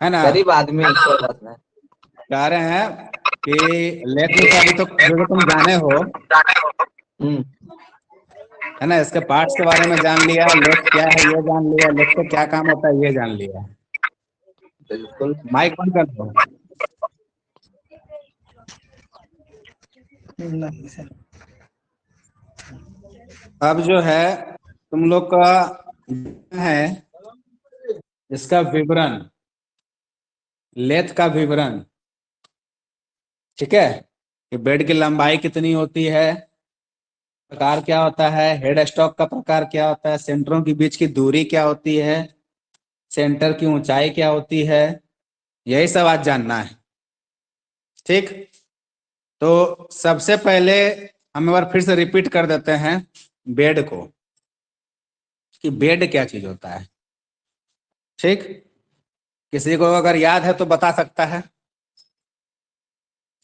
है ना। गरीब आदमी, कोई बात नहीं। कह रहे हैं कि लेथ का अभी तो जो तुम जाने हो, हम्म। है ना, इसके पार्ट्स के बारे में जान लिया, लेथ क्या है ये जान लिया, लेथ का क्या काम होता है ये जान लिया। बिल्कुल। माइक बंद कर दो। अब जो है तुम लोग का है इसका विवरण, लेथ का विवरण, ठीक है, कि बेड की लंबाई कितनी होती है, प्रकार क्या होता है, हेड स्टॉक का प्रकार क्या होता है, सेंटरों के बीच की दूरी क्या होती है, सेंटर की ऊंचाई क्या होती है, यही सब आज जानना है। ठीक, तो सबसे पहले हम एक बार फिर से रिपीट कर देते हैं बेड को, कि बेड क्या चीज होता है। ठीक, किसी को अगर याद है तो बता सकता है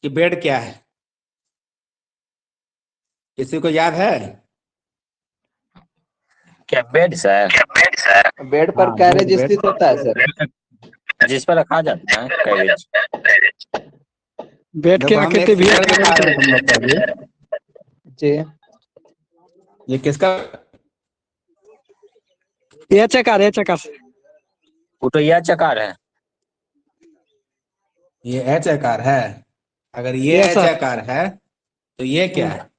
कि बेड क्या है, किसी को याद है? क्या बेड सर? बेड पर हाँ, कैरेज बेड, स्थित होता है सर। जिस पर रखा जाता है कैरेज। बैठ के देखो हम एक रखे थे भैया। फिगर दिखा रहे हैं तुम लोग को अभी। जी। ये किसका? ये चकार वो तो यह चकार है। ये एच आकार है। अगर ये ये एच सर। आकार है तो ये क्या है?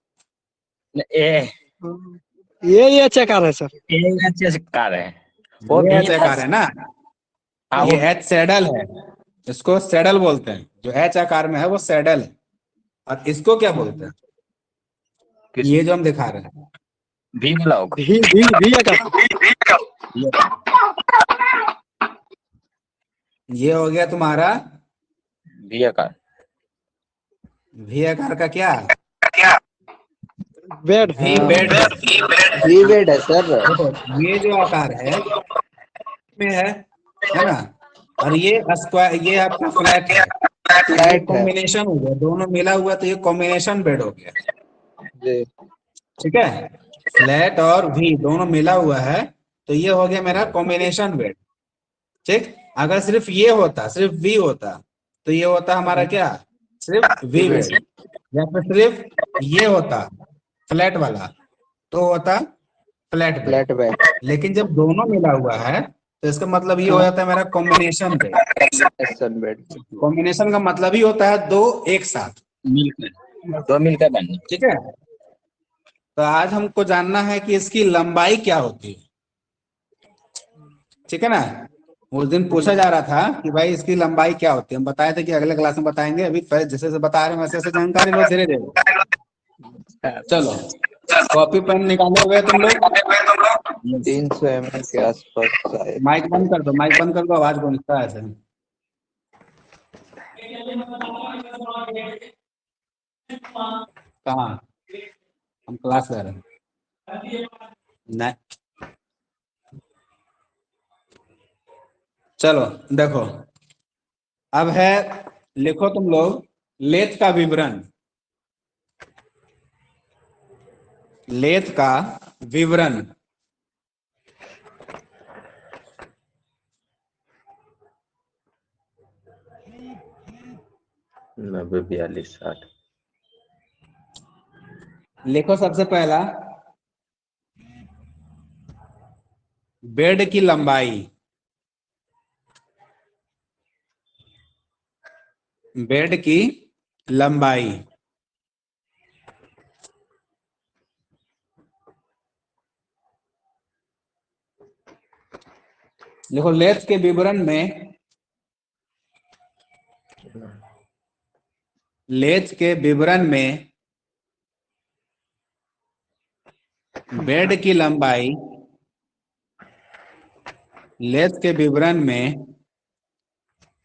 ए ये चकार है सर। यह चकार है। वो ये भी एच था। आकार है ना। हाँ ये वो एच सैडल है, इसको सैडल बोलते हैं, जो एच आकार में है वो सैडल है। और इसको क्या बोलते हैं? किस ये जो हम दिखा रहे हैं, भी मिला होगा। भी का। ये हो गया तुम्हारा भी आकार। वी आकार का क्या? बेड। वी बेड है। भी बेड है सर। देखो ये जो आकार है में है ना, और ये स्क्वायर, ये आपका फ्लैट है, तो ये फ्लैट है। कॉम्बिनेशन हो गया, दोनों मिला हुआ, तो ये कॉम्बिनेशन बेड हो गया। जी। ठीक है, फ्लैट और वी दोनों मिला हुआ है, तो ये हो गया मेरा कॉम्बिनेशन बेड। ठीक, अगर सिर्फ ये होता, सिर्फ वी होता, तो ये होता हमारा क्या, सिर्फ वी बेड। या फिर सिर्फ ये होता फ्लैट वाला, तो होता फ्लैट बेड। Flat bed. लेकिन जब दोनों मिला हुआ है तो इसका मतलब ये हो जाता है मेरा combination bed. Combination bed. Combination का मतलब ही होता है दो एक साथ। मिलकर दो मिलकर बनना। ठीक है, तो आज हमको जानना है कि इसकी लंबाई क्या होती है। ठीक है ना, उस दिन पूछा जा रहा था कि भाई इसकी लंबाई क्या होती है, हम बताए थे कि अगले क्लास में बताएंगे, अभी जैसे जैसे बता रहे हैं वैसे वैसे जानकारी लो धीरे धीरे। चलो, कॉपी पेन निकाले हुए तुम लोग? 300 ml के आसपास शायद। माइक बंद कर दो, माइक बंद कर दो, आवाज गूंजता है ऐसे। कहाँ? हम क्लास ले रहे हैं। नहीं, चलो देखो, अब है, लिखो तुम लोग लेथ का विवरण, लेथ का विवरण। 90 42 60। लिखो सबसे पहला, बेड की लंबाई, बेड की लंबाई। देखो लेथ के विवरण में, लेथ के विवरण में बेड की लंबाई, लेथ के विवरण में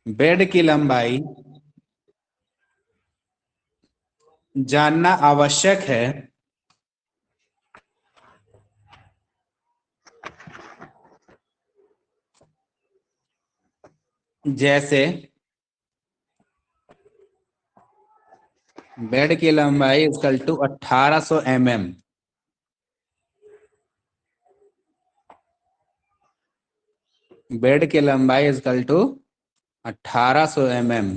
बेड की लंबाई जानना आवश्यक है, जैसे बेड की लंबाई इक्वल टू 1800 mm, बेड की लंबाई इक्वल टू 1800 mm।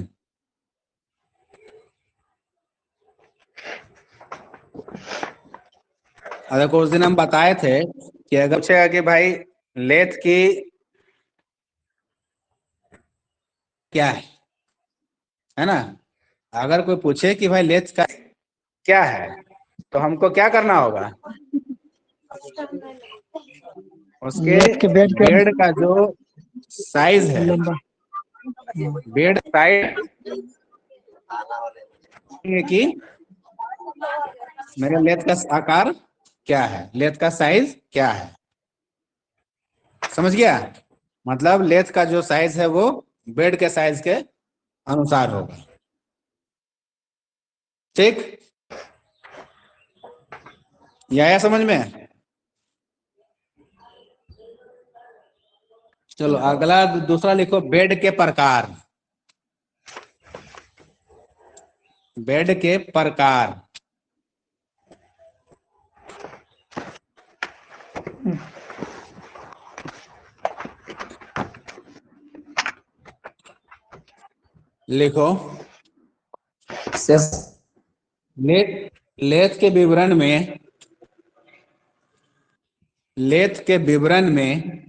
अगर उस दिन हम बताए थे कि अगर पूछेगा कि भाई लेथ की क्या है ना, अगर कोई पूछे कि भाई लेथ का क्या है तो हमको क्या करना होगा, उसके लेथ के बेड का बेड का जो साइज है, लंबा। बेड साइज कि मेरे लेथ का आकार क्या है, लेथ का साइज क्या है। समझ गया? मतलब लेथ का जो साइज है वो बेड के साइज के अनुसार होगा। ठीक, ये आया समझ में? चलो अगला दूसरा लिखो, बेड के प्रकार। बेड के प्रकार। लिखो, लेथ लेथ के विवरण में, लेथ के विवरण में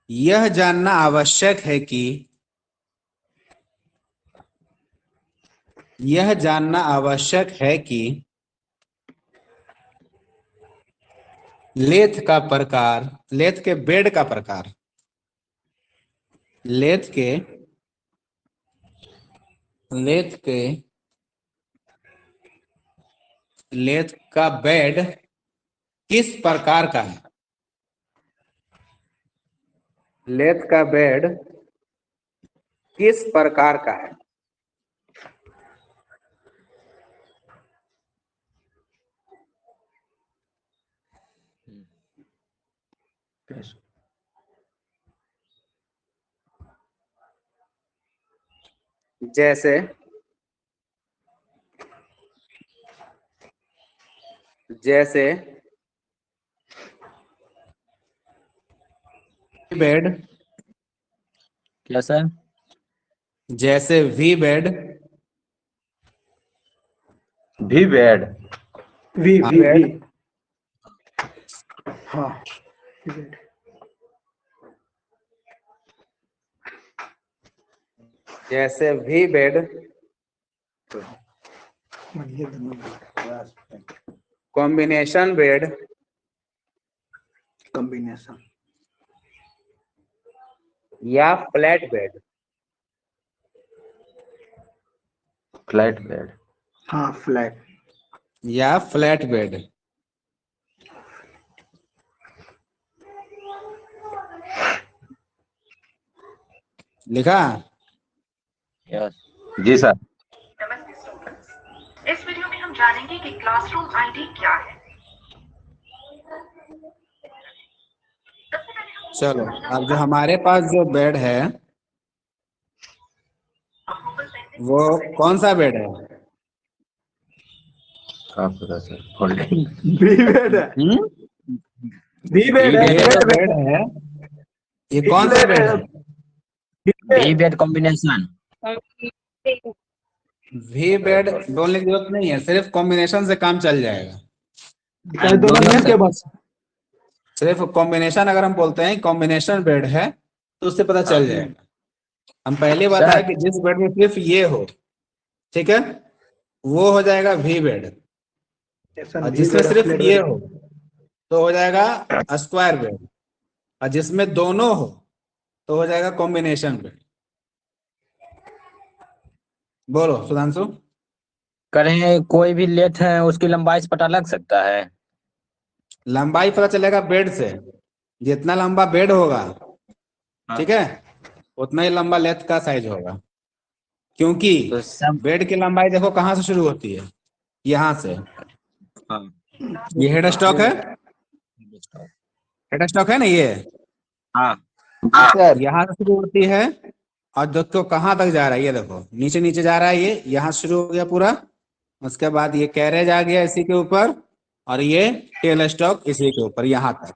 यह जानना आवश्यक है कि, यह जानना आवश्यक है कि लेथ का प्रकार, लेथ के बेड का प्रकार, लेथ के लेथ का बेड किस प्रकार का है, लेथ का बेड किस प्रकार का है। जैसे बेड, क्या सर? जैसे वी बेड, भी bed. V V V bed, हाँ जैसे V bed combination bed, combination या फ्लैट बेड, फ्लैट बेड। हाँ फ्लैट या फ्लैट बेड। लिखा? यस जी सर। नमस्ते स्टूडेंट्स, इस वीडियो में हम जानेंगे कि क्लासरूम आईडी क्या है। चलो अब जो हमारे पास जो बेड है वो कौन सा बेड है? आप पता सर फोल्डिंग। वी बेड है वी बेड है ये जो बेड है ये कौन सा बेड है? भी बेड कॉम्बिनेशन। वी बेड बोलने की जरूरत नहीं है, सिर्फ कॉम्बिनेशन से काम चल जाएगा। कह दो ना के बस सिर्फ कॉम्बिनेशन अगर हम बोलते हैं कॉम्बिनेशन बेड है तो उससे पता चल जाएगा। हम पहले बताया कि जिस बेड में सिर्फ ये हो, ठीक है, वो हो जाएगा वी बेड, और जिसमें सिर्फ ये हो तो हो जाएगा स्क्वायर बेड, और जिसमें दोनों हो तो हो जाएगा कॉम्बिनेशन बेड। बोलो सुधांशु। करें कोई भी लेथ है उसकी लंबाई से पता लग सकता है? लंबाई पता चलेगा बेड से, जितना लंबा बेड होगा, ठीक है, उतना ही लंबा लेथ का साइज होगा। क्योंकि तो सब बेड की लंबाई देखो कहाँ से शुरू होती है, यहाँ से। हाँ। ये हेड स्टॉक है, हेड स्टॉक है ना ये, हाँ सर यहाँ से शुरू होती है और देखो कहाँ तक जा रहा है, ये देखो नीचे नीचे जा रहा है, ये यहाँ से शुरू हो गया पूरा, उसके बाद ये कैरेज आ गया इसी के ऊपर, और ये टेल स्टॉक इसी के ऊपर यहाँ तक।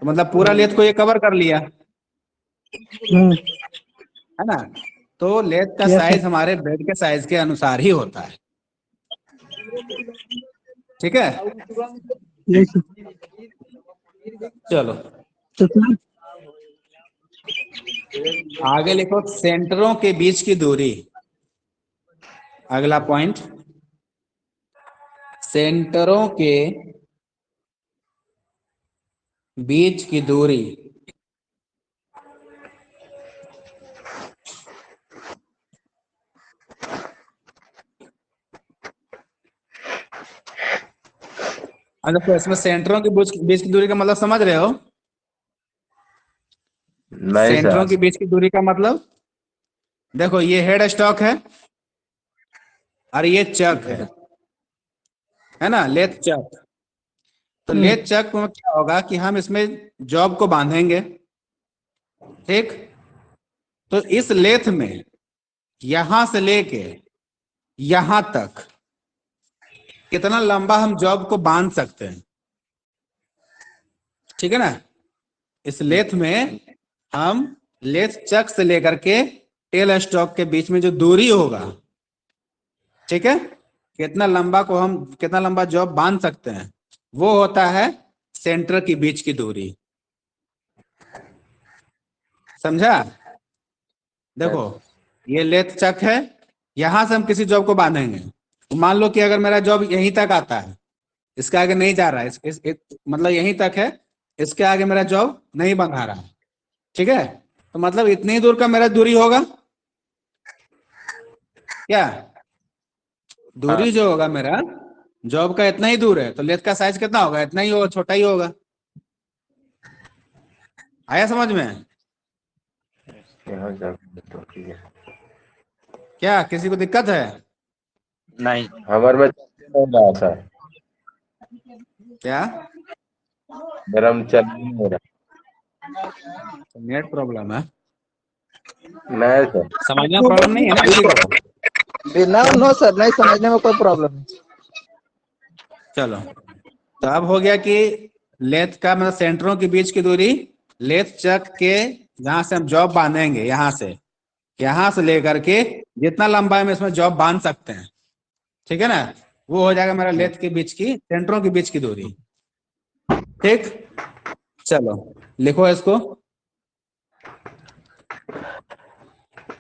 तो मतलब पूरा लेथ को ये कवर कर लिया। है ना। तो लेथ का Yes, साइज हमारे बेड के साइज के अनुसार ही होता है, ठीक है। yes, चलो तो सर आगे लिखो, सेंटरों के बीच की दूरी। अगला पॉइंट, सेंटरों के बीच की दूरी। अच्छा, तो इसमें सेंटरों के बीच की दूरी का मतलब समझ रहे हो? नहीं सेंटरों सर। के बीच की दूरी का मतलब, देखो ये हेड स्टॉक है और ये चक है ना, लेथ चक। तो लेथ चक में क्या होगा कि हम इसमें जॉब को बांधेंगे, ठीक। तो इस लेथ में यहां से लेके यहां तक कितना लंबा हम जॉब को बांध सकते हैं, ठीक है ना। इस लेथ में हम लेथ चक से लेकर के टेल स्टॉक के बीच में जो दूरी होगा, ठीक है, कितना लंबा जॉब बांध सकते हैं, वो होता है सेंटर के बीच की दूरी। समझा? देखो ये लेथ चक है, यहां से हम किसी जॉब को बांधेंगे। तो मान लो कि अगर मेरा जॉब यहीं तक आता है, इसके आगे नहीं जा रहा है, मतलब यहीं तक है, इसके आगे मेरा जॉब नहीं बंधा रहा है, ठीक है। तो मतलब इतनी दूर का मेरा दूरी होगा क्या, दूरी जो होगा मेरा जॉब का इतना ही दूर है, तो लेथ का साइज कितना होगा, इतना ही होगा, छोटा ही होगा। आया समझ में? क्या किसी को दिक्कत है? नहीं। हमारे में चल नहीं रहा सर, क्या मेरा में चल नहीं रहा। नेट प्रॉब्लम है? नहीं सर। समझना प्रॉब्लम नहीं है ना किसी को? ना नो सर, नहीं समझने में कोई प्रॉब्लम नहीं। चलो, तो अब हो गया कि लेथ का मतलब सेंटरों के बीच की दूरी, लेथ चक के जहां से हम जॉब बांधेंगे, यहां से लेकर के जितना लंबाई में इसमें जॉब बांध सकते हैं, ठीक है ना, वो हो जाएगा मेरा लेथ के बीच की, सेंटरों के बीच की दूरी, ठीक। चलो लिखो इसको,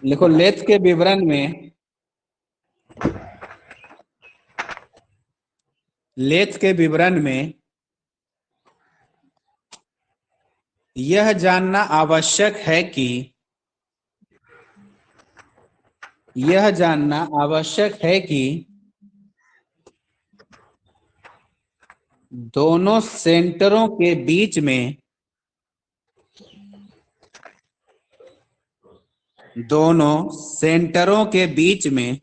लिखो लेथ के विवरण में, लेथ के विवरण में यह जानना आवश्यक है कि, यह जानना आवश्यक है कि दोनों सेंटरों के बीच में, दोनों सेंटरों के बीच में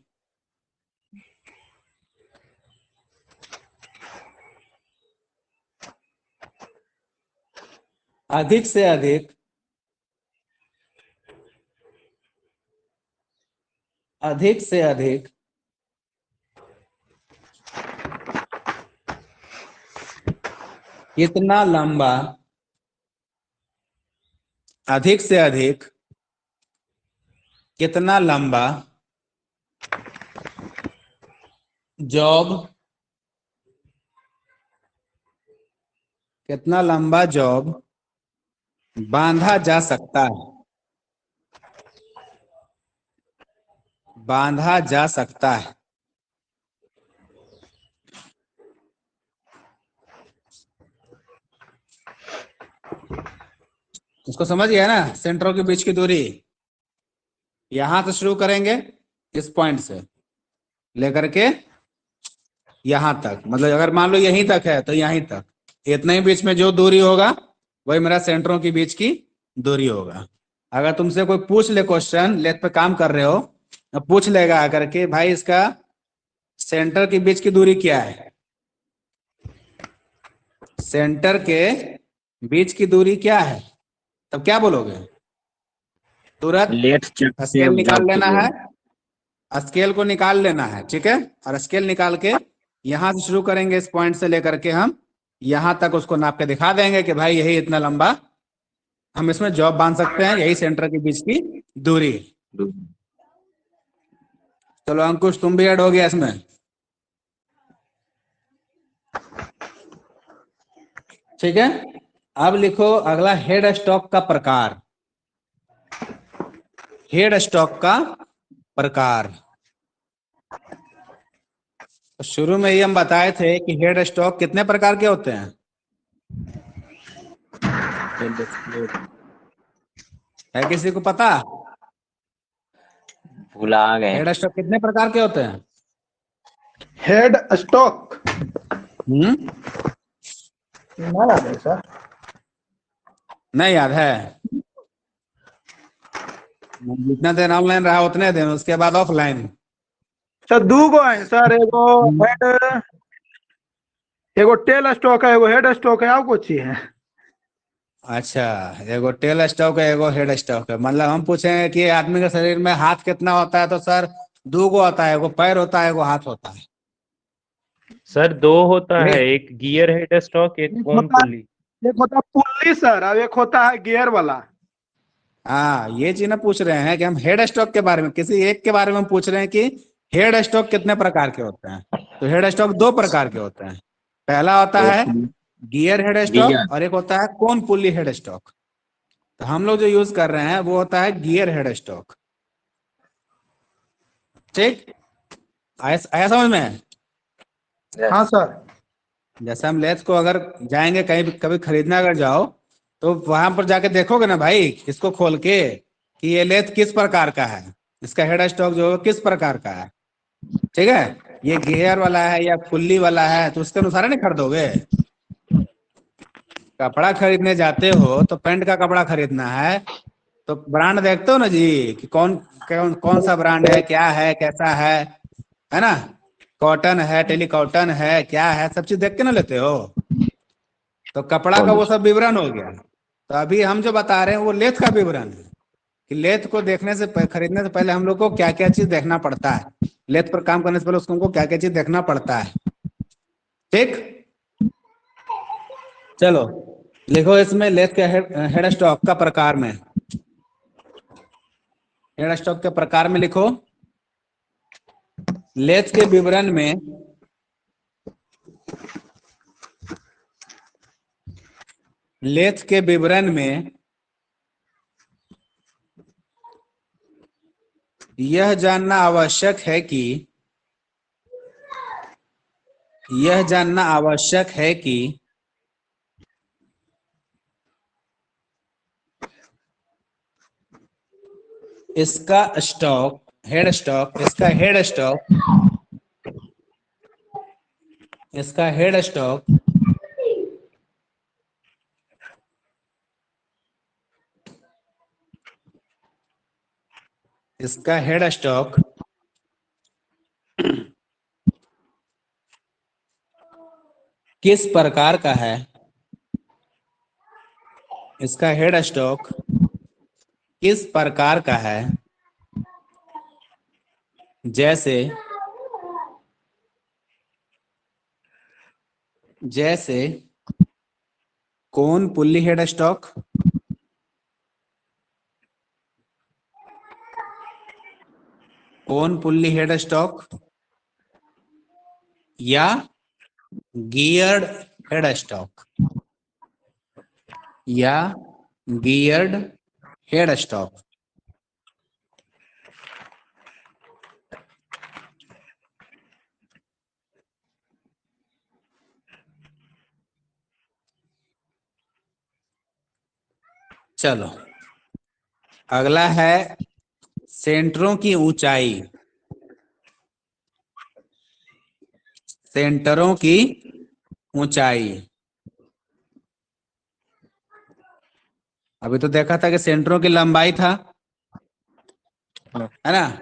अधिक से अधिक, अधिक से अधिक कितना लंबा, अधिक से अधिक कितना लंबा जॉब, कितना लंबा जॉब बांधा जा सकता है, बांधा जा सकता है। उसको समझ गया ना, सेंटरों के बीच की दूरी यहां से शुरू करेंगे, इस पॉइंट से लेकर के यहां तक, मतलब अगर मान लो यहीं तक है तो यहीं तक, इतना ही बीच में जो दूरी होगा वही मेरा सेंटरों के बीच की दूरी होगा। अगर तुमसे कोई पूछ ले क्वेश्चन, लेथ पे काम कर रहे हो, अब पूछ लेगा आकर के भाई इसका सेंटर के बीच की दूरी क्या है, सेंटर के बीच की दूरी क्या है, तब क्या बोलोगे? तुरंत लेट चक से स्केल निकाल जॉब लेना की है, स्केल को निकाल लेना है, ठीक है। और स्केल निकाल के यहां से शुरू करेंगे, इस पॉइंट से लेकर के हम यहां तक उसको नाप के दिखा देंगे कि भाई यही इतना लंबा हम इसमें जॉब बांध सकते हैं, यही सेंटर के बीच की दूरी। चलो अंकुश तुम भी ऐड हो गया इसमें। ठीक है, अब लिखो अगला हेड स्टॉक का प्रकार। हेड स्टॉक का प्रकार, तो शुरू में ही हम बताए थे कि हेड स्टॉक कितने प्रकार के होते हैं? है किसी को पता? भुला गए। हेड स्टॉक कितने प्रकार के होते हैं? हेड स्टॉक हम्म, ना याद है सर। नहीं याद है? जितना दिन ऑनलाइन रहा उतने दिन, उसके बाद ऑफलाइन। सर दू गो है सर, एगो हेड, एगो टेल स्टॉक है, एगो हेड स्टॉक है, आप कुछ है। अच्छा, एगो टेल स्टॉक है, एगो हेड स्टॉक है। मतलब हम पूछे कि आदमी के शरीर में हाथ कितना होता है, तो सर दो गो होता है, एगो पैर होता है, एगो हाथ होता है। सर दो होता है, ठीक। एक गियर हेड स्टॉक, एक एक कोन होता है, पुली। एक होता है पुल्ली सर, और एक होता है गियर वाला। हाँ, ये चीज ना पूछ रहे हैं कि हम हेड स्टॉक के बारे में, किसी एक के बारे में हम पूछ रहे हैं कि हेड स्टॉक कितने प्रकार के होते हैं। तो हेड स्टॉक दो प्रकार के होते हैं। पहला होता है गियर हेड स्टॉक, गियर। और एक होता है कौन पुल्ली हेड स्टॉक। तो हम लोग जो यूज कर रहे हैं वो होता है गियर हेड स्टॉक। ठीक, आया समझ में? हाँ सर। जैसे हम लेथ को अगर जाएंगे कहीं भी कभी खरीदने अगर जाओ, तो वहां पर जाके देखोगे ना भाई, इसको खोल के कि ये लेथ किस प्रकार का है, इसका हेड स्टॉक जो है किस प्रकार का है। ठीक है, ये गियर वाला है या पुल्ली वाला है, तो उसके अनुसार नहीं खरीदोगे। कपड़ा खरीदने जाते हो तो पैंट का कपड़ा खरीदना है, तो ब्रांड देखते हो ना जी, कि कौन कौन कौन सा ब्रांड है, क्या है, कैसा है ना? कॉटन है, टेली कॉटन है, क्या है, सब चीज देख के ना लेते हो। तो कपड़ा का वो सब विवरण हो गया। तो अभी हम जो बता रहे हैं वो लेथ का विवरण है, कि लेथ को देखने से खरीदने से पहले हम लोग को क्या क्या चीज देखना पड़ता है, लेथ पर काम करने से पहले उसको हमको क्या क्या चीज देखना पड़ता है। ठीक, चलो लिखो इसमें लेथ के हेड स्टॉक का प्रकार में, हेड स्टॉक के प्रकार में लिखो, लेथ के विवरण में लेथ के विवरण में यह जानना आवश्यक है कि इसका स्टॉक हेड स्टॉक इसका हेड स्टॉक इसका हेड स्टॉक किस प्रकार का है, इसका हेड स्टॉक किस प्रकार का है, जैसे कौन पुल्ली हेड स्टॉक, कौन पुल्ली हेड स्टॉक, या गियर्ड हेड स्टॉक, या गियर्ड हेड स्टॉक। चलो अगला है सेंटरों की ऊंचाई, सेंटरों की ऊंचाई। अभी तो देखा था कि सेंटरों की लंबाई था, है ना?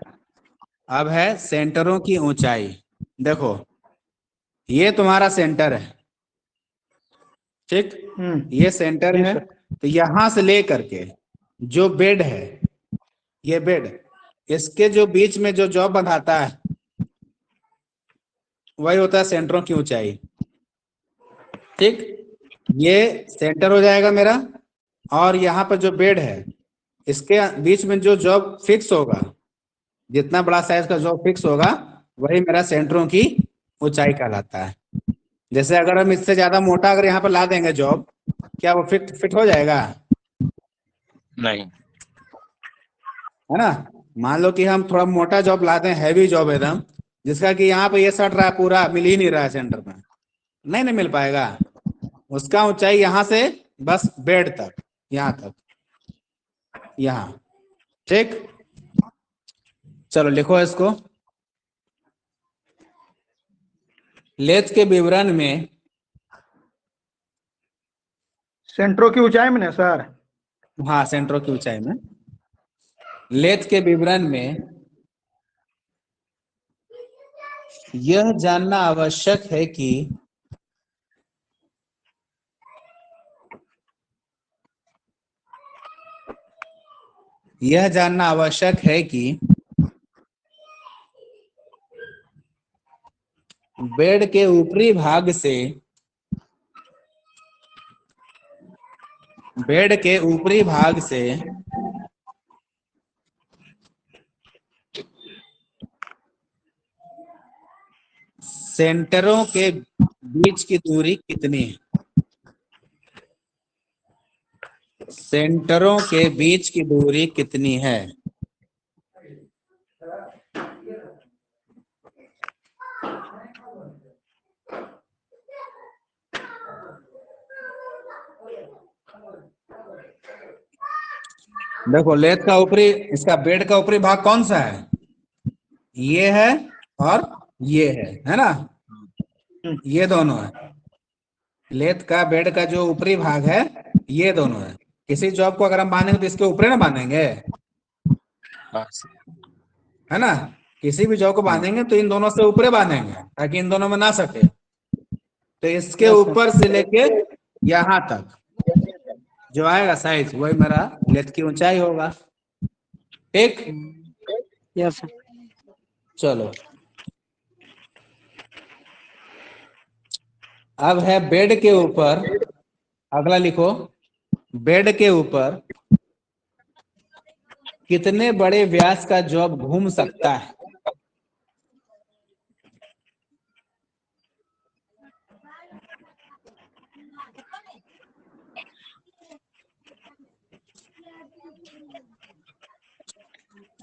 अब है सेंटरों की ऊंचाई। देखो ये तुम्हारा सेंटर है, ठीक, ये सेंटर जी है। सर। तो यहां से लेकर के जो बेड है, ये बेड, इसके जो बीच में जो जॉब बंधाता है वही होता है सेंटरों की ऊंचाई। ठीक, ये सेंटर हो जाएगा मेरा, और यहाँ पर जो बेड है इसके बीच में जो जॉब फिक्स होगा, जितना बड़ा साइज का जॉब फिक्स होगा वही मेरा सेंटरों की ऊंचाई कहलाता है। जैसे अगर हम इससे ज्यादा मोटा अगर यहाँ पर ला देंगे जॉब, क्या वो फिट हो जाएगा? नहीं। है ना। मान लो कि हम थोड़ा मोटा जॉब लाते हैं, हैवी जॉब एकदम, जिसका कि यहाँ पे ये सट रहा है, पूरा मिल ही नहीं रहा है सेंटर में, नहीं मिल पाएगा। उसका ऊंचाई यहाँ से बस बेड तक, यहाँ तक, यहाँ। ठीक, चलो लिखो इसको। लेथ के विवरण में सेंटरों की ऊंचाई में ना सर? हाँ, सेंटरों की ऊंचाई में। लेथ के विवरण में यह जानना आवश्यक है कि बेड के ऊपरी भाग से सेंटरों के बीच की दूरी कितनी है? सेंटरों के बीच की दूरी कितनी है? देखो, लेथ का ऊपरी, इसका बेड का ऊपरी भाग कौन सा है? ये है और ये है ना, ये दोनों है। लेथ का बेड का जो ऊपरी भाग है ये दोनों है। किसी जॉब को अगर हम बांधेंगे तो इसके ऊपर ना बांधेंगे, है ना। किसी भी जॉब को बांधेंगे तो इन दोनों से ऊपर बांधेंगे ताकि इन दोनों में ना सके। तो इसके ऊपर से लेके यहाँ तक जो आएगा साइज, वही मेरा लेथ की ऊंचाई होगा। ठीक, यस सर। चलो अब है बेड के ऊपर, अगला लिखो। बेड के ऊपर कितने बड़े व्यास का जॉब घूम सकता है?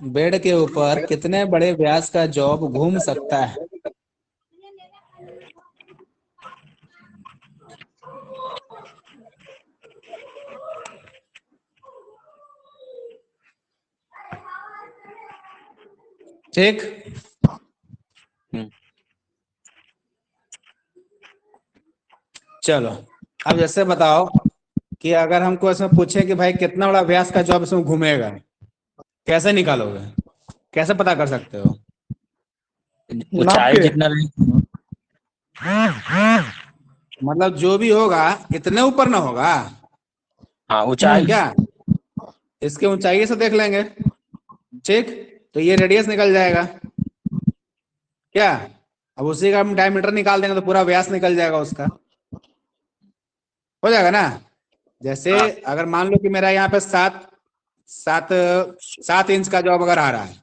बेड के ऊपर कितने बड़े व्यास का जॉब घूम सकता है? ठीक, चलो अब जैसे बताओ कि अगर हमको इसमें पूछे कि भाई कितना बड़ा व्यास का जॉब इसमें घूमेगा, कैसे निकालोगे, कैसे पता कर सकते हो? ऊंचाई जितना मतलब जो भी होगा इतने ऊपर ना होगा। हाँ, ऊंचाई क्या इसके ऊंचाई से देख लेंगे। ठीक, तो ये रेडियस निकल जाएगा क्या। अब उसी का हम डायमीटर निकाल देंगे तो पूरा व्यास निकल जाएगा उसका, हो जाएगा ना। जैसे अगर मान लो कि मेरा यहाँ पे 7 इंच का जॉब अगर आ रहा है,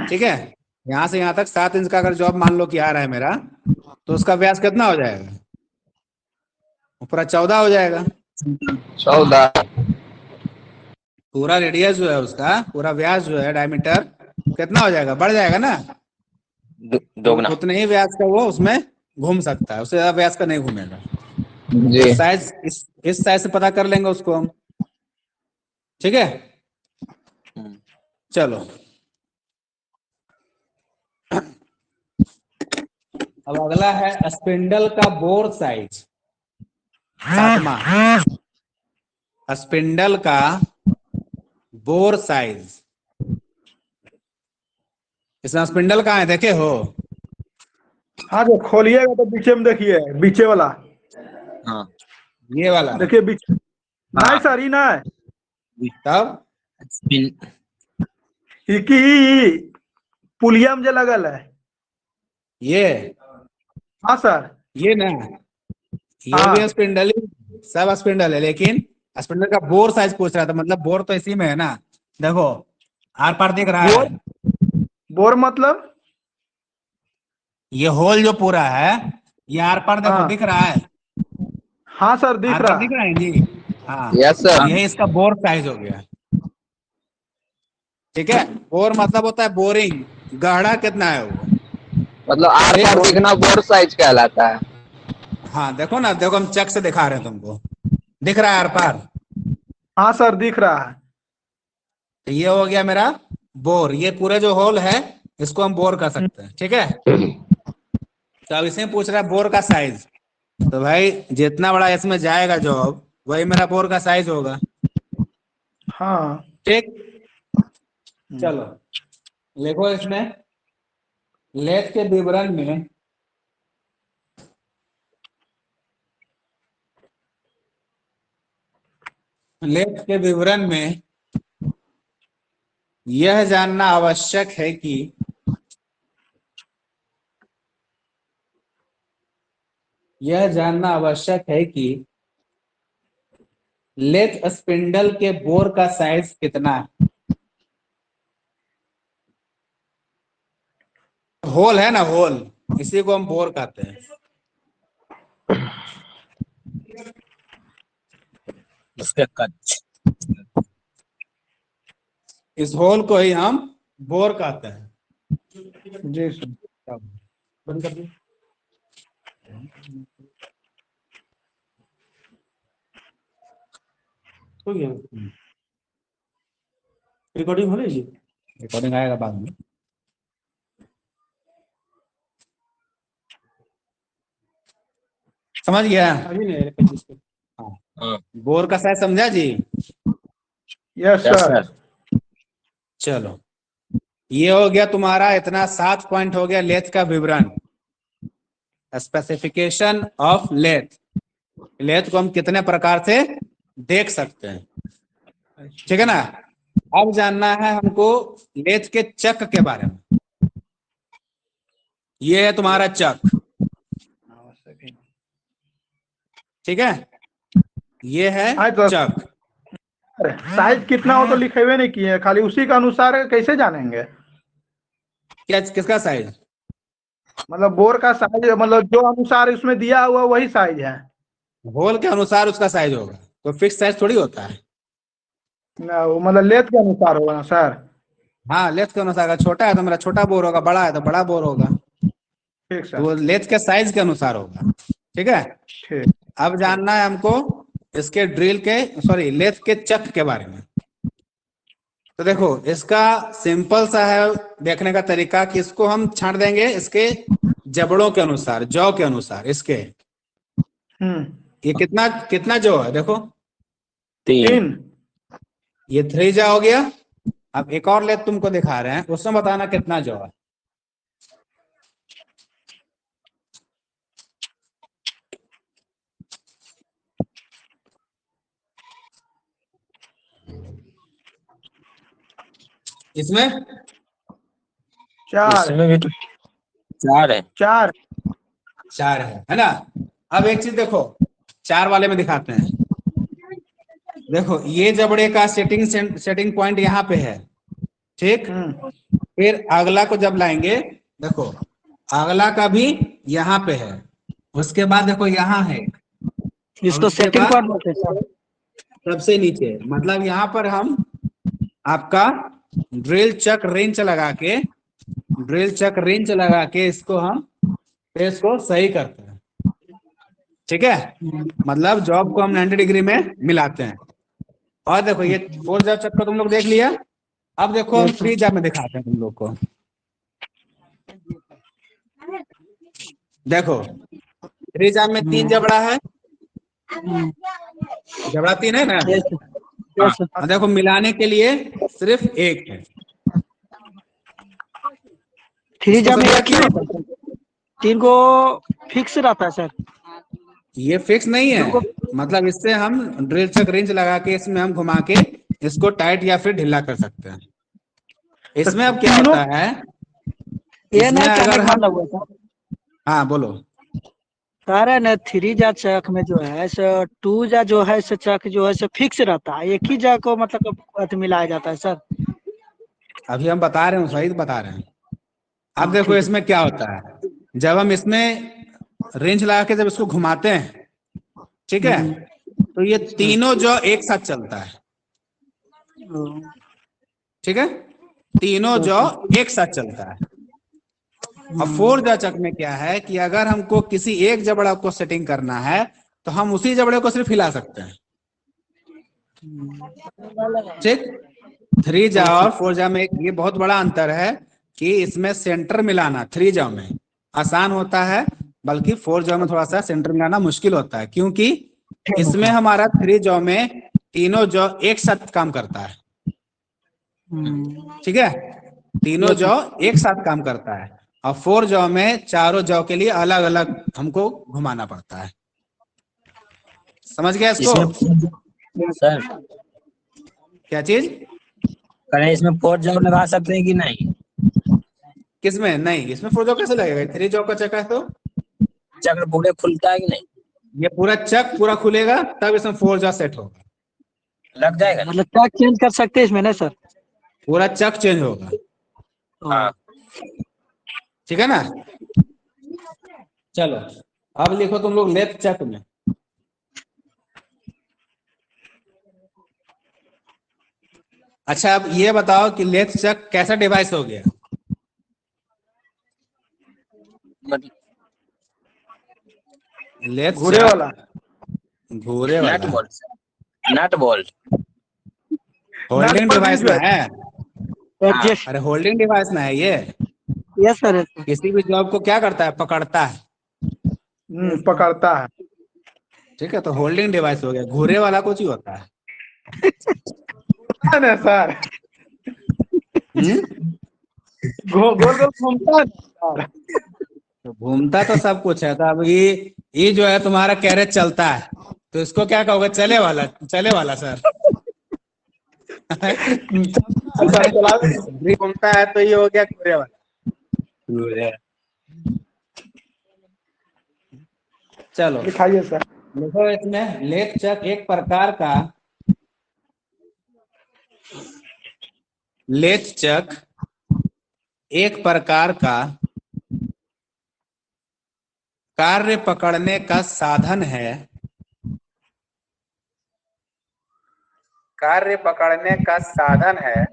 ठीक है, यहाँ से यहाँ तक 7 इंच का अगर जॉब मान लो कि आ रहा है मेरा, तो उसका व्यास कितना हो जाएगा? पूरा 14 हो जाएगा। 14। पूरा रेडियस जो है उसका, पूरा व्यास जो है डायमीटर कितना हो जाएगा? बढ़ जाएगा ना। दोगुना। उतने ही व्यास का वो उसमें घूम सकता है, उससे ज्यादा व्यास का नहीं घूमेगा। जी। साइज इस साइज से पता कर लेंगे उसको हम। ठीक है, चलो अब अगला है स्पिंडल का बोर साइज। 7वां, स्पिंडल का बोर साइज। इसमें स्पिंडल कहाँ है देखे हो? हाँ, जो खोलिएगा तो पीछे में देखिए, बीचे वाला। हाँ, ये वाला देखिए बीच। नहीं सर, ही ना है तब की पुलिया में जो लगल है। ये, हाँ सर। ये ना, ये हाँ। भी स्पिंडल ही, सब स्पिंडल है, लेकिन स्पिंडल का बोर साइज पूछ रहा था, मतलब बोर तो इसी में है ना। देखो आर पार दिख रहा है, बोर मतलब ये होल जो पूरा है ये आर पार देखो हाँ। दिख रहा है, हाँ सर दिख आर रहा पार दिख है। रहा है जी। हाँ यस सर। यही इसका बोर साइज हो गया। ठीक है, बोर मतलब होता है बोरिंग, गहरा कितना है वो। मतलब आर ठीक पार है। दिखना बोर साइज कहलाता है। हाँ देखो ना, देखो हम चेक से दिखा रहे हैं तुमको, दिख रहा है आर पार। हाँ सर दिख रहा है। तो ये हो गया मेरा बोर, ये पूरे जो होल है इसको हम बोर कर सकते हैं। ठीक है, तो अब इसमें पूछ रहा है बोर का साइज, तो भाई जितना बड़ा इसमें जाएगा जॉब वही मेरा बोर का साइज होगा। हाँ ठीक, चलो लिखो इसमें लेथ के विवरण में लेथ के विवरण में यह जानना आवश्यक है कि लेथ स्पिंडल के बोर का साइज कितना है। होल है ना, होल, इसी को हम बोर कहते हैं। उसके कच इस होल को ही हम बोर कहते हैं। जी सर। बंद कर दो। हो गया, रिकॉर्डिंग हो रही है, रिकॉर्डिंग आएगा बाद में। समझ गया, अभी नहीं। हाँ, बोर का साइज समझा जी। Yes yes sir. सर। चलो ये हो गया तुम्हारा, इतना 7 पॉइंट हो गया लेथ का विवरण, स्पेसिफिकेशन ऑफ लेथ। लेथ को हम कितने प्रकार से देख सकते हैं, ठीक है ना। अब जानना है हमको लेथ के चक के बारे में। ये है तुम्हारा चक, ठीक है, ये है हाँ, तो चक। साइज कितना हो तो लिखे हुए नहीं किए, खाली उसी के अनुसार कैसे जानेंगे। क्या, किसका साइज? मतलब बोर का साइज, मतलब जो अनुसार इसमें दिया हुआ वही साइज है। होल के अनुसार उसका साइज होगा, तो फिक्स साइज थोड़ी होता है। ना वो मतलब लेथ के अनुसार होगा ना सर। हाँ लेथ के अनुसार, अगर छोटा है तो मेरा छोटा बोर होगा, बड़ा है तो बड़ा बोर होगा, ठीक तो वो सर। लेथ के साइज के अनुसार होगा। ठीक है, ठीक। अब जानना है हमको इसके ड्रिल के, सॉरी लेथ के चक के बारे में। तो देखो इसका सिंपल सा है देखने का तरीका कि इसको हम छांट देंगे इसके जबड़ों के अनुसार, जौ के अनुसार इसके। ये कितना कितना जौ है देखो, 3। ये 3 जौ हो गया। अब एक और लेथ तुमको दिखा रहे हैं, उसमें बताना कितना जौ है। इसमें 4 इसमें भी तो 4 है। 4। 4 है ना। अब एक चीज देखो, 4 वाले में दिखाते हैं। देखो ये जबड़े का सेटिंग पॉइंट यहाँ पे है, ठीक। फिर अगला को जब लाएंगे, देखो अगला का भी यहाँ पे है, उसके बाद देखो यहाँ है, इसको उसके सेटिंग बाद पॉइंट बोलते हैं सर। सबसे नीचे, मतलब यहाँ पर हम आपका ड्रिल चक रेंच लगा के इसको हम फेस को सही करते हैं। ठीक है, मतलब जॉब को हम 90 डिग्री में मिलाते हैं। और देखो ये 4 जॉब चक को तुम लोग देख लिया। अब देखो हम 3 जॉब में दिखाते हैं तुम लोग को। देखो 3 जॉब में 3 जबड़ा है, जबड़ा 3 है ना। Yes sir. और देखो मिलाने के लिए सिर्फ 1 है। 3 जब में एक ही रहता है सर। 3 को फिक्स रहता है सर। ये फिक्स नहीं है, मतलब इससे हम ड्रिल चक रेंज लगा के इसमें हम घुमा के इसको टाइट या फिर ढीला कर सकते हैं। इसमें अब क्या होता है, ये इसमें नहीं अगर कहने का हम, मतलब हुआ सर। हाँ बोलो, सर है ना 3 जा चक में जो है सो 2 जा जो है सो चक जो है सो फिक्स रहता है, एक ही जा को मतलब अति मिलाया जाता है सर। अभी हम बता रहे हैं, सही बता रहे हैं। अब हाँ, देखो ठीक है। इसमें क्या होता है, जब हम इसमें रेंज लगा के जब इसको घुमाते हैं, ठीक है, तो ये तीनों जो एक साथ चलता है, ठीक है, तीनों जो एक साथ चलता है। अब 4 जा चक में क्या है कि अगर हमको किसी एक जबड़ा को सेटिंग करना है तो हम उसी जबड़े को सिर्फ हिला सकते हैं, ठीक। 3 जा और 4 जा में ये बहुत बड़ा अंतर है कि इसमें सेंटर मिलाना 3 जा में आसान होता है, बल्कि 4 जा में थोड़ा सा सेंटर मिलाना मुश्किल होता है, क्योंकि इसमें हमारा 3 जा में तीनों जॉ एक साथ काम करता है, ठीक है, तीनों जॉ एक साथ काम करता है। और 4 जॉ में चारों जॉ के लिए अलग अलग हमको घुमाना पड़ता है। समझ गया इसको? इसमें सर क्या चीज? करें इसमें 4 जॉब लगा सकते हैं कि नहीं? किसमें? नहीं, इसमें 4 जॉ कैसे लगेगा? 3 जॉ का चक्का है तो चक्र पूरे खुलता है कि नहीं? ये पूरा चक पूरा खुलेगा तब इसमें 4 जॉ सेट होगा, लग जाएगा ना? मतलब चक चेंज कर सकते हैं इसमें ना सर? पूरा चक चेंज होगा, हाँ। ठीक है ना। चलो अब लिखो तुम लोग लेफ्ट चक में। अच्छा अब ये बताओ कि लेफ्ट चक कैसा डिवाइस हो गया? मतलब लेफ्ट घूरे वाला। घूरे नट वाला बोल्ट नट बोल्ट होल्डिंग नट डिवाइस बोल्ट में है। एडजस्ट। अरे होल्डिंग डिवाइस में है ये। Yes sir. किसी भी जॉब को क्या करता है? पकड़ता है, पकड़ता है। ठीक है, तो होल्डिंग डिवाइस हो गया। घूरे वाला कुछ ही होता है। है ना सर? गोल गोल घूमता है सर। तो घूमता तो सब कुछ है। तो अब ये जो है तुम्हारा कैरेज चलता है, तो इसको क्या कहोगे? चले वाला, चले वाला सर। सर चला घूमता है तो ये हो गया घूरे वाला। चलो दिखाइए सर। देखो इसमें लेथ चक एक प्रकार का, लेथ चक एक प्रकार का कार्य पकड़ने का साधन है, कार्य पकड़ने का साधन है।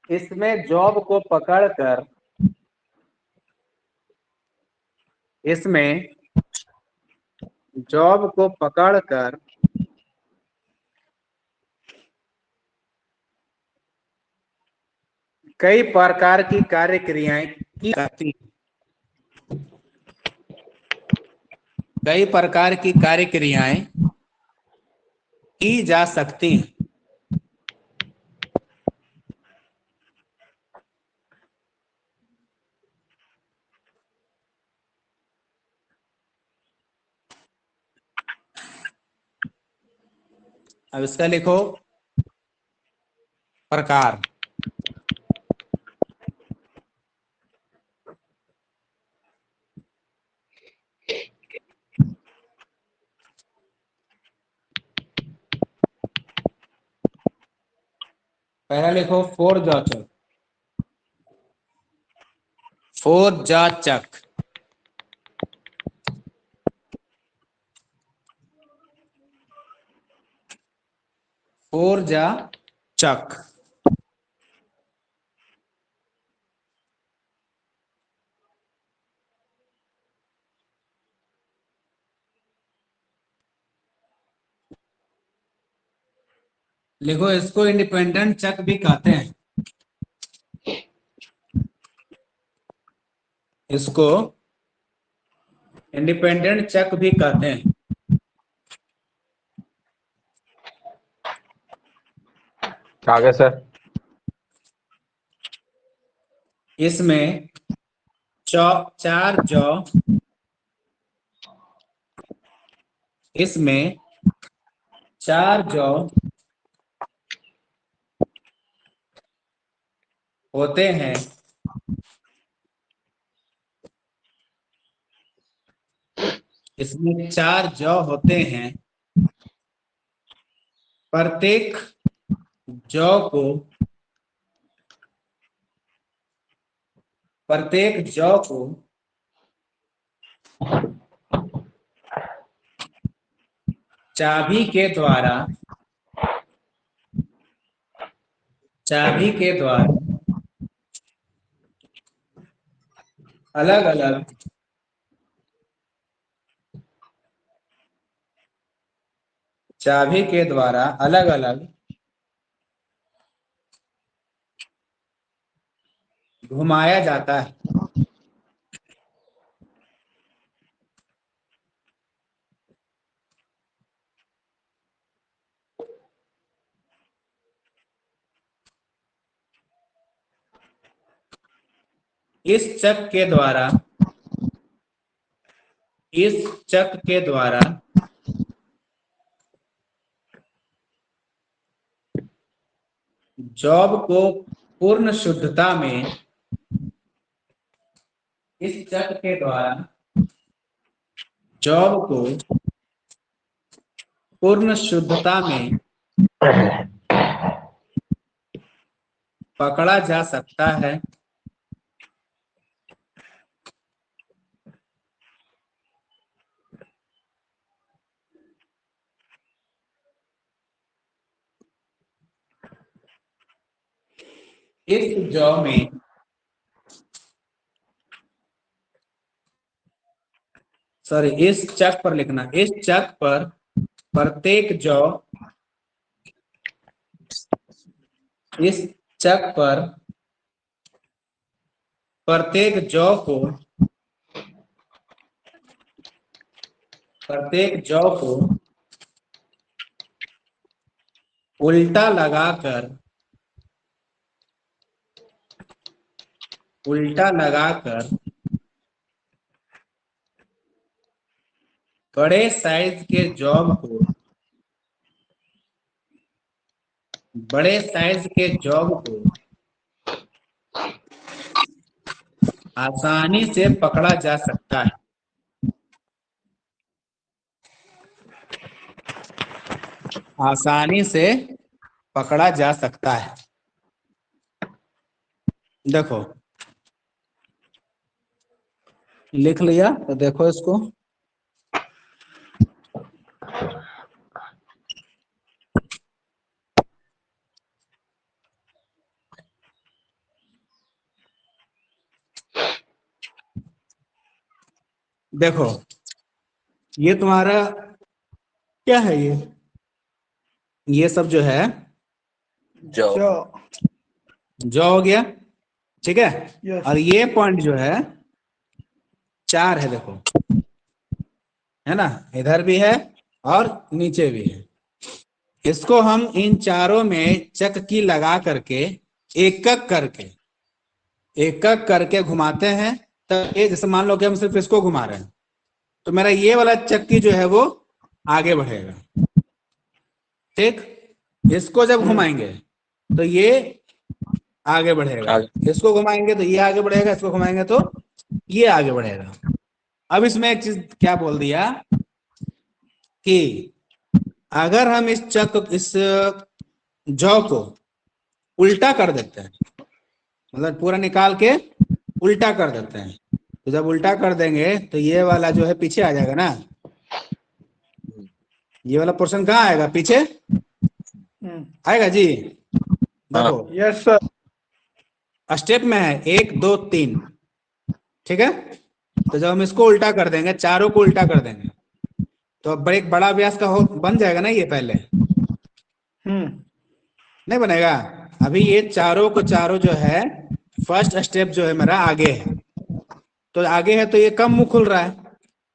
इसमें जॉब को पकड़कर, इसमें जॉब को पकड़कर कई प्रकार की कार्य क्रियाएं की जाती, कई प्रकार की कार्य क्रियाएं की जा सकती हैं। अब इसका लिखो प्रकार। पहला लिखो 4 जॉ चक, 4 जॉ चक। फोर जा चक। लिखो इसको इंडिपेंडेंट चक भी कहते हैं, इसको इंडिपेंडेंट चक भी कहते हैं। आगे सर। इसमें 4 जॉ, इसमें 4 जॉ होते हैं इसमें 4 जौ होते हैं। प्रत्येक जौ को चाबी के द्वारा अलग अलग घुमाया जाता है। इस चक के द्वारा जॉब को पूर्ण शुद्धता में पकड़ा जा सकता है। इस जौ में इस चक पर लिखना, इस चक पर प्रत्येक जौ को उल्टा लगाकर बड़े साइज के जॉब को आसानी से पकड़ा जा सकता है। देखो, लिख लिया तो देखो इसको। देखो, ये तुम्हारा क्या है? ये सब जो है जौ हो गया, ठीक है। यस और ये पॉइंट जो है 4 है, देखो, है ना, इधर भी है और नीचे भी है। इसको हम इन चारों में चक की लगा करके एक एक करके घुमाते हैं। तब ये जैसे मान लो कि हम सिर्फ इसको घुमा रहे हैं, तो मेरा ये वाला चक्की जो है वो आगे बढ़ेगा, ठीक। इसको जब घुमाएंगे तो ये आगे बढ़ेगा, इसको घुमाएंगे तो ये आगे बढ़ेगा, इसको घुमाएंगे तो ये आगे बढ़ेगा। अब इसमें एक चीज क्या बोल दिया कि अगर हम इस जौ को उल्टा कर देते हैं, मतलब पूरा निकाल के उल्टा कर देते हैं, तो जब उल्टा कर देंगे तो ये वाला जो है पीछे आ जाएगा ना। ये वाला पोर्शन कहाँ आएगा? पीछे आएगा जी। देखो, यस सर। स्टेप में है 1 2 3, ठीक है। तो जब हम इसको उल्टा कर देंगे, चारों को उल्टा कर देंगे, तो अब एक बड़ा व्यास का बन जाएगा ना ये पहले। नहीं बनेगा। अभी ये चारों जो है, फर्स्ट स्टेप जो है मेरा आगे है, तो आगे है तो ये कम मुंह खुल रहा है।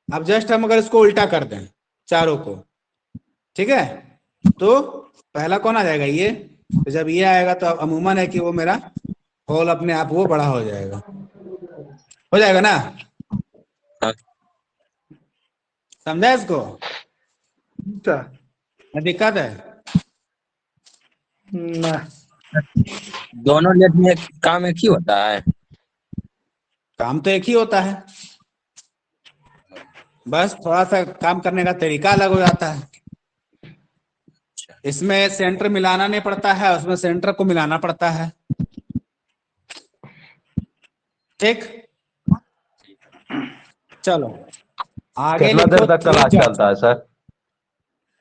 अब जस्ट हम अगर इसको उल्टा कर दें चारों को, ठीक है, तो पहला कौन आ जाएगा? ये। तो जब ये आएगा तो अमूमन है कि वो मेरा होल अपने आप वो बड़ा हो जाएगा ना। समझा इसको? दिक्कत है ना दोनों लेथ में काम एक ही होता है? काम तो एक ही होता है, बस थोड़ा सा काम करने का तरीका अलग हो जाता है। इसमें सेंटर मिलाना नहीं पड़ता है, उसमें सेंटर को मिलाना पड़ता है। ठीक, चलो आगे कितना लिखो देर तक क्लास 3 चलता है सर?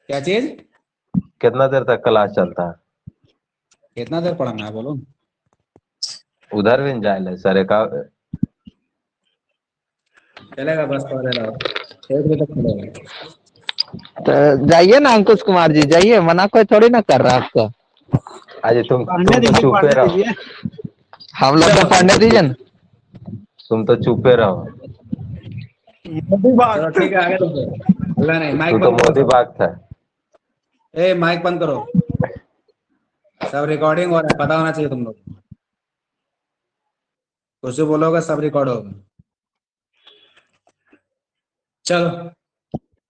क्या चीज? कितना देर तक क्लास चलता है? कितना देर पढ़ना है बोलो? उधर भी जाए ले सर, एक चलेगा, बस पढ़ रहे रहो, 1 बजे तक चलेगा। तो जाइए ना अंकुश कुमार जी, जाइए, मना कोई थोड़ी ना कर रहा आपको। आज तुम पढ़ने तो दीजिए, चुपे पढ़ने रहो, दीजिए। हम लोग को पढ़ने दीजिए ना। तुम तो चुपे रहो। चलो ठीक है, आगे लिखो। बोला नहीं, माइक तू तो बंद करो मोदी सब। बाग था। ए माइक बंद करो, सब रिकॉर्डिंग हो रहा है, पता होना चाहिए तुम लोग को। कुछ जो बोलोगे सब रिकॉर्ड होगा। चलो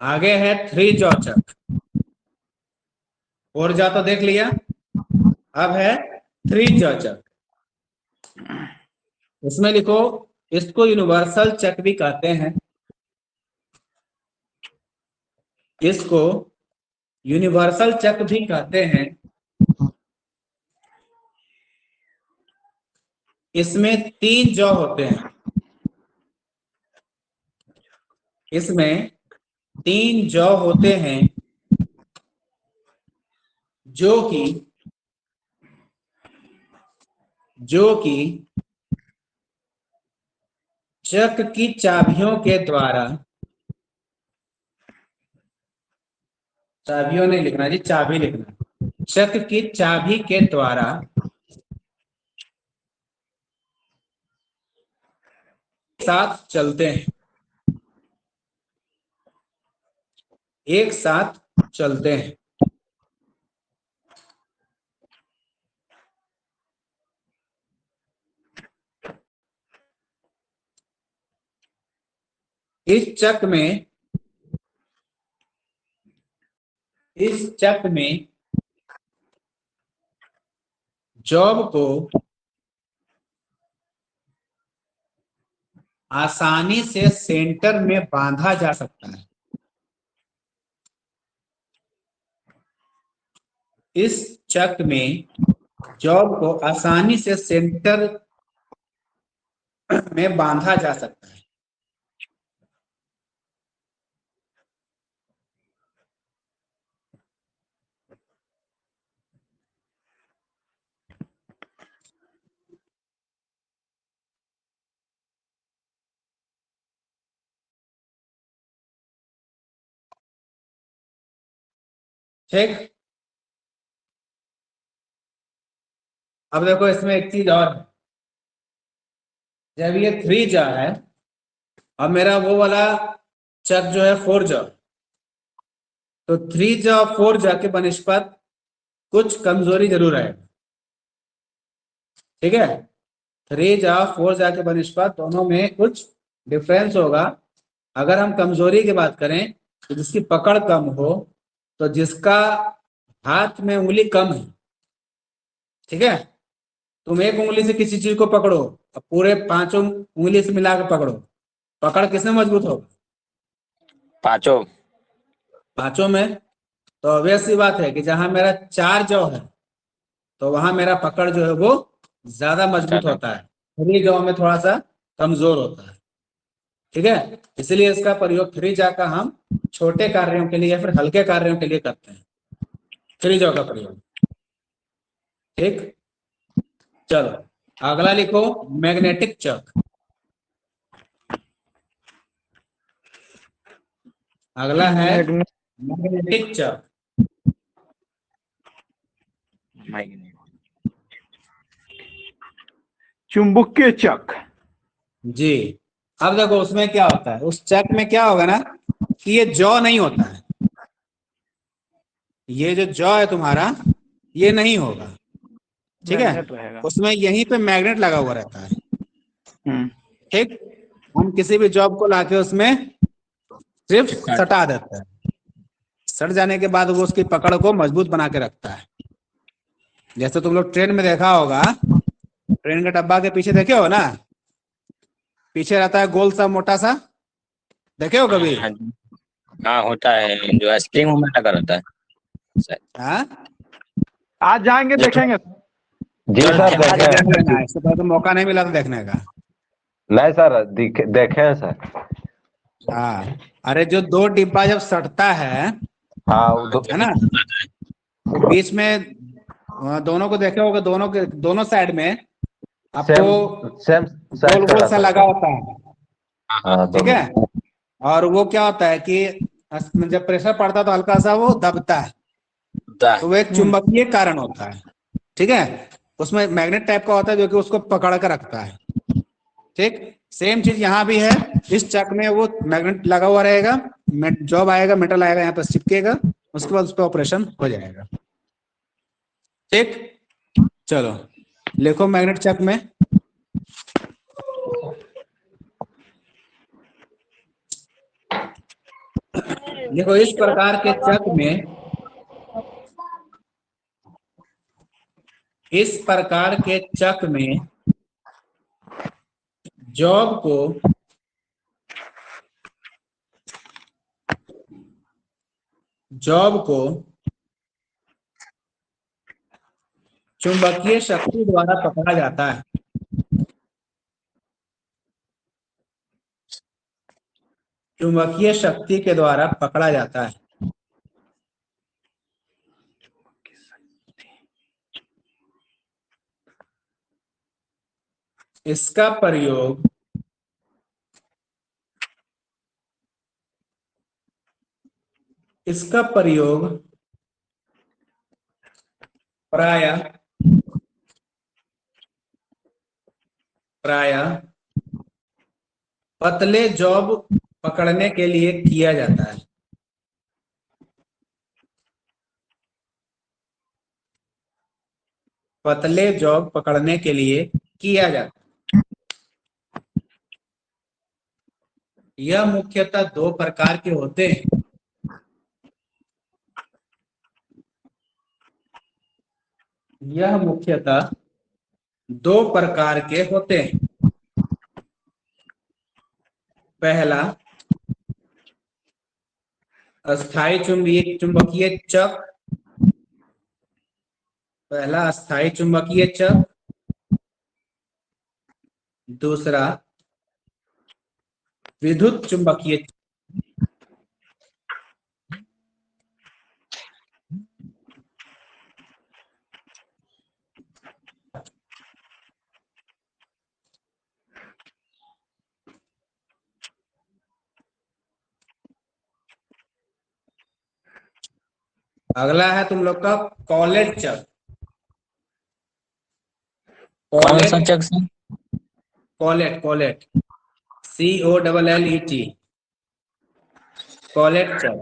आगे है 3 जॉचक। 4 जा तो देख लिया, अब है 3 जॉचक। इसमें लिखो, इसको यूनिवर्सल चक भी कहते हैं, इसको यूनिवर्सल चक भी कहते हैं। इसमें 3 जॉ होते हैं, इसमें 3 जॉ होते हैं जो कि चक की चाबियों के द्वारा, चाबियों नहीं लिखना जी, चाबी लिखना, चक की चाबी के द्वारा साथ चलते हैं, एक साथ चलते हैं। इस चक में जॉब को आसानी से सेंटर में बांधा जा सकता है। इस चक में जॉब को आसानी से सेंटर में बांधा जा सकता है। ठीक, अब देखो इसमें एक चीज और है। जब ये 3 जा है, अब मेरा वो वाला चक जो है 4 जा, तो 3 जा और 4 जा के बनिस्पत कुछ कमजोरी जरूर है। ठीक है, 3 जा 4 जा के बनिस्पत दोनों में कुछ डिफरेंस होगा। अगर हम कमजोरी की बात करें तो जिसकी पकड़ कम हो, तो जिसका हाथ में उंगली कम है, ठीक है, तुम एक उंगली से किसी चीज को पकड़ो, अब पूरे 5 उंगली से मिलाकर पकड़ो, पकड़ किसमें मजबूत होगा? पांचों में। तो ऑब्वियस सी बात है कि जहां मेरा 4 जौ है तो वहां मेरा पकड़ जो है वो ज्यादा मजबूत होता है, 3 जौ में थोड़ा सा कमजोर होता है। ठीक है, इसलिए इसका प्रयोग 3 जा का हम छोटे कार्यों के लिए या फिर हल्के कार्यों के लिए करते हैं, 3 जौ का प्रयोग। ठीक, चलो अगला लिखो मैग्नेटिक चक। अगला है मैग्नेटिक चक। चुंबकीय चक। जी, अब देखो उसमें क्या होता है, उस चक में क्या होगा ना कि ये जॉ नहीं होता है, ये जो जॉ है तुम्हारा ये नहीं होगा। ठीक है, उसमें यहीं पे मैग्नेट लगा हुआ रहता है। ठीक, हम किसी भी जॉब को लाके उसमें सिर्फ सटा देता है, सट जाने के बाद वो उसकी पकड़ को मजबूत बना के रखता है। जैसे तुम लोग ट्रेन में देखा होगा ट्रेन का डब्बा के पीछे देखे हो ना, पीछे रहता है गोल सा मोटा सा, देखे हो कभी? हाँ जी। हाँ होता है, जो स्प्रिंग मूवमेंट का रहता है सर। हाँ आज जाएंगे देखेंगे। जी सर, सर ध्यान अरे देखे देख लेना, हैं। इससे पहले तो मौका नहीं मिला था देखने का। नहीं सर देखे हैं सर। हाँ, अरे जो दो डिब्बा जब सटता है हाँ वो है ना, तो बीच में दोनों को देखे होगे, दोनों के दोनों साइड में आपको सेम गोल साइड का गोल सा रहता लगा है। होता है, हाँ ठीक दोनों। है। और वो क्या होता है कि जब प्रेशर पड़ता है तो हल्का सा वो दबता है, तो वो एक चुंबकीय कारण होता है, ठीक है। उसमें मैग्नेट टाइप का होता है जो कि उसको पकड़ कर रखता है, ठीक। सेम चीज यहाँ भी है, इस चक में वो मैग्नेट लगा हुआ रहेगा, जॉब आएगा, मेटल आएगा यहाँ पर चिपकेगा, उसके बाद उस पर ऑपरेशन हो जाएगा, ठीक। चलो लिखो मैग्नेट चक में। देखो इस प्रकार के चक में, इस प्रकार के चक में जॉब को चुंबकीय शक्ति द्वारा पकड़ा जाता है। चुंबकीय शक्ति के द्वारा पकड़ा जाता है। इसका प्रयोग प्रायः पतले जॉब पकड़ने के लिए किया जाता है। पतले जॉब पकड़ने के लिए किया जाता है। यह मुख्यतः दो प्रकार के होते हैं। यह मुख्यतः दो प्रकार के होते हैं। पहला अस्थायी चुंबकीय चक, पहला अस्थायी चुंबकीय चक, दूसरा विद्युत चुंबकीय चक। अगला है तुम लोग का कॉलेट चक। कौन सा चक सर? कॉलेट COLLET, कॉलेट चक।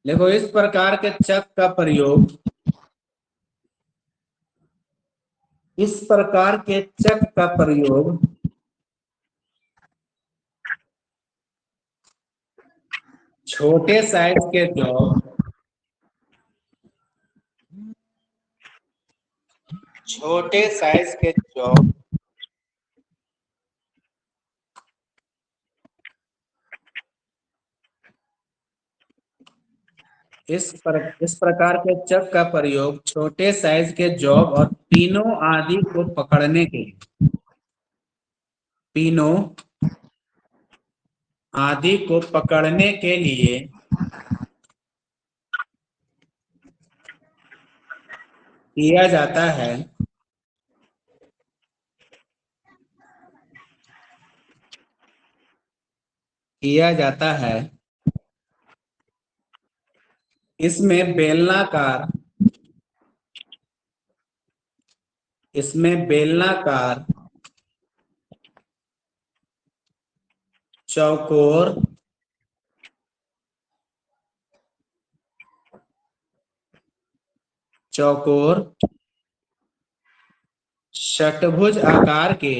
देखो इस प्रकार के चक का प्रयोग, इस प्रकार के चक का प्रयोग छोटे साइज के जॉब, छोटे साइज के जॉब इस प्रकार के चक का प्रयोग छोटे साइज के जॉब और पिनों आदि को पकड़ने के लिए, पिनों आदि को पकड़ने के लिए किया जाता है। किया जाता है। इसमें बेलनाकार चौकोर षट्भुज आकार के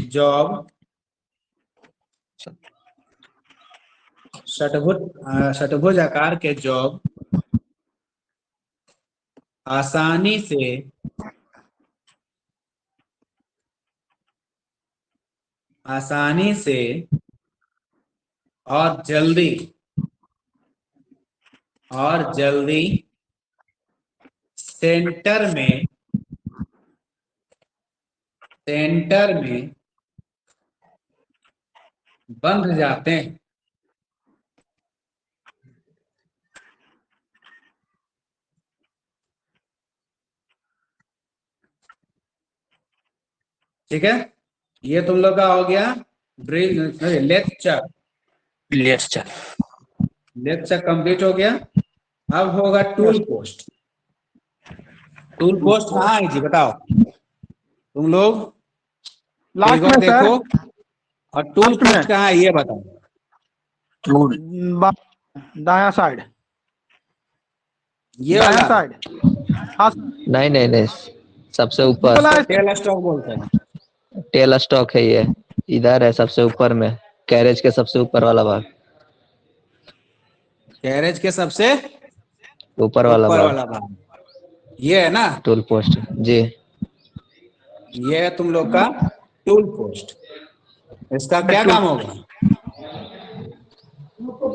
जॉब, षट्भुज आकार के जॉब आसानी से और जल्दी सेंटर में बंध जाते हैं। ठीक है, ये तुम लोग का हो गया ड्रिल लेक्चर कंप्लीट हो गया। अब होगा टूल पोस्ट। टूल पोस्ट कहाँ है जी बताओ तुम लोग? लास्ट फिगर में सर, देखो और टूल लास्ट में। पोस्ट कहाँ है ये बताओ। दाया साइड, ये दाया वाला साइड। हाँ नहीं नहीं नहीं, सबसे ऊपर वाला है। टेल स्टॉक बोलते हैं। टेल स्टॉक है ये, इधर है सबसे ऊपर में, कैरेज के सबसे ऊपर वाला भाग, कैरेज के सबसे ऊपर वाला ऊपर भाग वाला भाग ये है ना। टूल पोस्ट जी। ये है तुम लोग का टूल पोस्ट। इसका क्या काम होगा?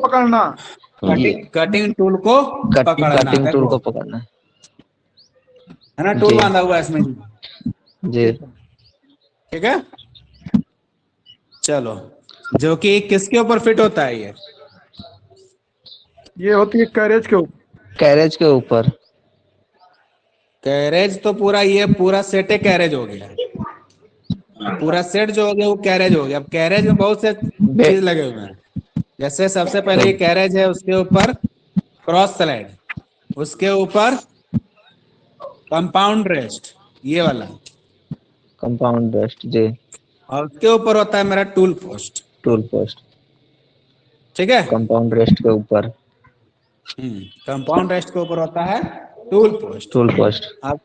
पकड़ना, कटिंग टूल को पकड़ना कटिंग टूल देखो, को पकड़ना है ना। टूल जी। बांधा हुआ है इसमें जी। ठीक है। चलो, जो कि किसके ऊपर फिट होता है ये होती है कैरेज के ऊपर। कैरेज के ऊपर। कैरेज तो पूरा ये पूरा सेट कैरेज हो गया। पूरा सेट जो हो गया वो कैरेज हो गया। अब कैरेज में बहुत से चीज लगे हुए हैं। जैसे सबसे पहले ये कैरेज है, उसके ऊपर क्रॉस स्लाइड, उसके ऊपर कंपाउंड रेस्ट ये वाला, कंपाउंड रेस्ट जी। और उसके ऊपर होता है मेरा टूल पोस्ट। टूल पोस्ट ठीक है। कंपाउंड रेस्ट के ऊपर। कंपाउंड रेस्ट के ऊपर होता है टूल पोस्ट। Tool post. अब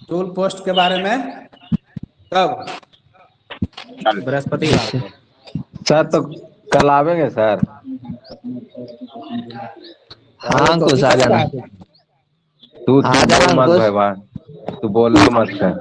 टूल पोस्ट के बारे में कब? बृहस्पतिवार को। सर तो कल आवेंगे सर। हाँ अंकुश आ जाना। तू आ जाना मत अंकुश। भाई, तू बोल मत कर।